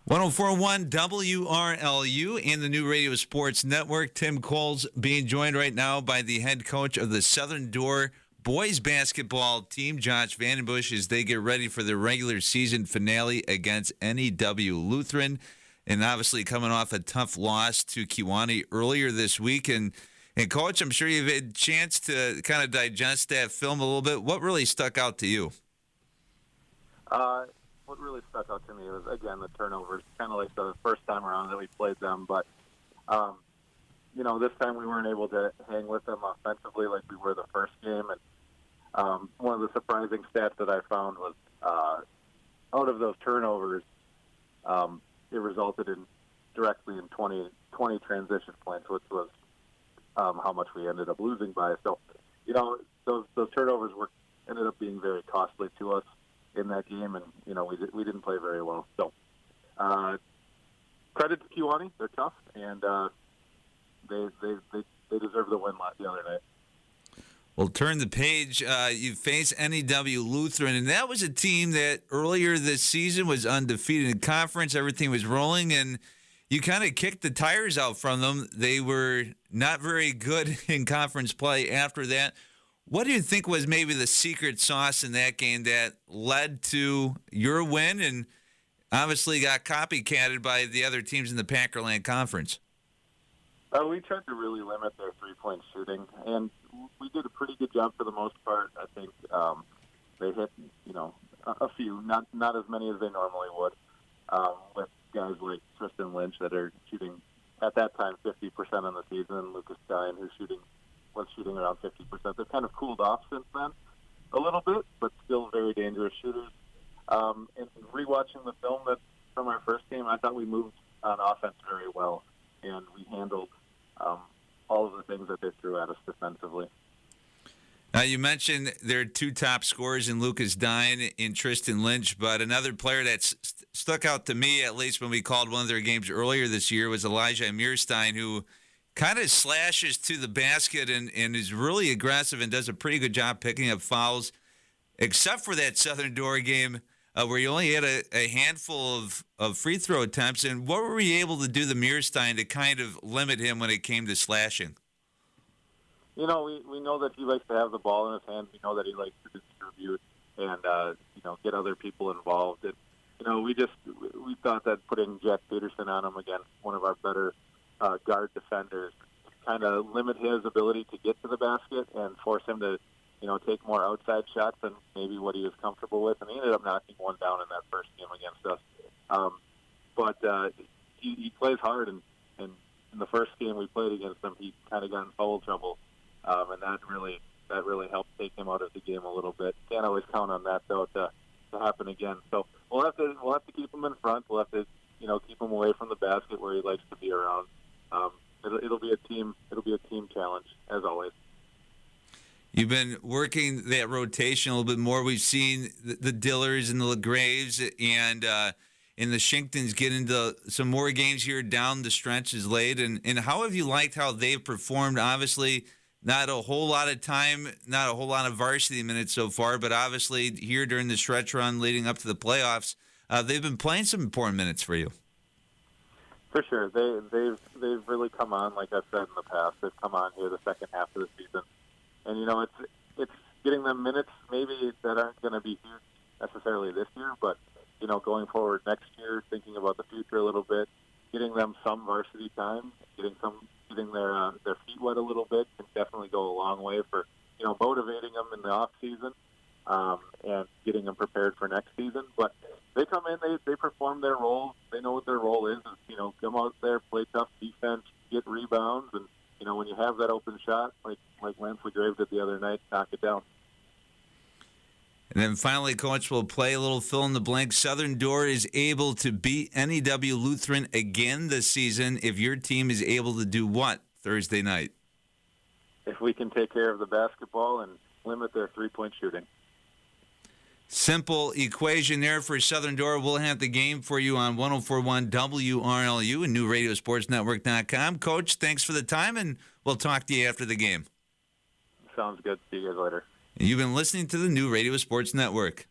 1041 WRLU and the New Radio Sports Network. Tim Coles being joined right now by the head coach of the Southern Door boys basketball team, Josh Vandenbush, as they get ready for the regular season finale against NEW Lutheran. And obviously coming off a tough loss to Kewaunee earlier this week. And Coach, I'm sure you've had a chance to kind of digest that film a little bit. What really stuck out to you? What really stuck out to me was, again, the turnovers, kind of like the first time around that we played them. But, this time we weren't able to hang with them offensively like we were the first game. And one of the surprising stats that I found was out of those turnovers, it resulted in directly in 20 transition points, which was how much we ended up losing by. So, those turnovers ended up being very costly to us in that game, and we didn't play very well. So, credit to Kewaunee, they're tough, and they deserve the win the other night. Well, turn the page. You face NEW Lutheran, and that was a team that earlier this season was undefeated in conference. Everything was rolling, and you kind of kicked the tires out from them. They were not very good in conference play after that. What do you think was maybe the secret sauce in that game that led to your win and obviously got copycatted by the other teams in the Packerland Conference? We tried to really limit their three-point shooting, and we did a pretty good job for the most part. I think they hit, a few, not as many as they normally would, with guys like Tristan Lynch that are shooting, at that time, 50% on the season, Lucas Stein, who's was shooting around 50%. They've kind of cooled off since then a little bit, but still very dangerous shooters. And rewatching the film from our first game, I thought we moved on offense very well, and we handled all of the things that they threw at us defensively. Now, you mentioned their two top scorers in Lucas Dine and Tristan Lynch, but another player that's stuck out to me, at least when we called one of their games earlier this year, was Elijah Mearstein, who kind of slashes to the basket and is really aggressive and does a pretty good job picking up fouls, except for that Southern Door game where you only had a handful of free throw attempts. And what were we able to do to Mearstein to kind of limit him when it came to slashing? We know that he likes to have the ball in his hand. We know that he likes to distribute and, get other people involved. And, we thought that putting Jack Peterson on him against one of our better guard defenders kind of limit his ability to get to the basket and force him to, take more outside shots than maybe what he was comfortable with. And he ended up knocking one down in that first game against us. But he plays hard, and in the first game we played against him, he kind of got in foul trouble, and that really helped take him out of the game a little bit. Can't always count on that though to happen again. So we'll have to keep him in front. We'll have to keep him away from the basket where he likes to be around. It'll be a team challenge as always. You've been working that rotation a little bit more. We've seen the Dillers and the LaGraves and the Shinktons get into some more games here down the stretches late. And how have you liked how they've performed? Obviously, not a whole lot of time, not a whole lot of varsity minutes so far, but obviously here during the stretch run leading up to the playoffs, they've been playing some important minutes for you. For sure. They've really come on, like I've said in the past. They've come on here the second half of the season. And, it's getting them minutes maybe that aren't going to be huge necessarily this year, but, going forward next year, thinking about the future a little bit, getting them some varsity time, getting their feet wet a little bit can definitely go a long way for, motivating them in the off season and getting them prepared for next season. But they come in, they perform their role. They know what their role is, come out there, play tough defense, get rebounds, and, when you have that open shot, like Lance LaGrave did the other night, knock it down. And then finally, Coach, will play a little fill in the blank. Southern Door is able to beat NEW Lutheran again this season if your team is able to do what Thursday night? If we can take care of the basketball and limit their three-point shooting. Simple equation there for Southern Door. We'll have the game for you on 1041 WRLU and NewRadioSportsNetwork.com. Coach, thanks for the time, and we'll talk to you after the game. Sounds good. See you guys later. You've been listening to the New Radio Sports Network.